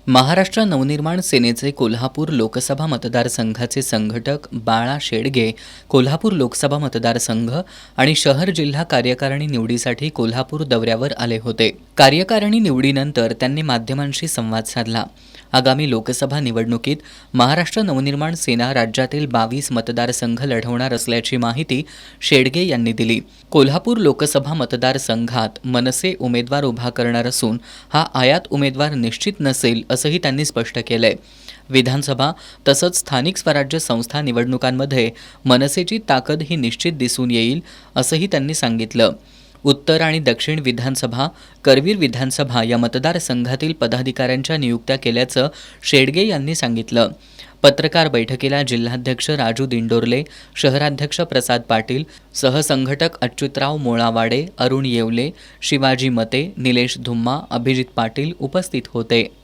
महाराष्ट्र नवनिर्माण सेनेचे कोल्हापूर लोकसभा मतदारसंघाचे संघटक बाळा शेडगे कोल्हापूर लोकसभा मतदारसंघ आणि शहर जिल्हा कार्यकारिणी निवडीसाठी कोल्हापूर दौऱ्यावर आले होते. कार्यकारिणी निवडीनंतर त्यांनी माध्यमांशी संवाद साधला. आगामी लोकसभा निवडणुकीत महाराष्ट्र नवनिर्माण सेना राज्यातील 22 मतदारसंघ लढवणार असल्याची माहिती शेडगे यांनी दिली. कोल्हापूर लोकसभा मतदारसंघात मनसे उमेदवार उभा करणार असून हा आयात उमेदवार निश्चित नसेल असंही त्यांनी स्पष्ट केलंय. विधानसभा तसंच स्थानिक स्वराज्य संस्था निवडणुकांमध्ये मनसेची ताकद ही निश्चित दिसून येईल असंही त्यांनी सांगितलं. उत्तर आणि दक्षिण विधानसभा, करवीर विधानसभा या मतदारसंघातील पदाधिकाऱ्यांच्या नियुक्त्या केल्याचं शेडगे यांनी सांगितलं. पत्रकार बैठकीला जिल्हाध्यक्ष राजू दिंडोरले, शहराध्यक्ष प्रसाद पाटील, सहसंघटक अच्युतराव मोळावाडे, अरुण येवले, शिवाजी मते, निलेश धुम्मा, अभिजित पाटील उपस्थित होते.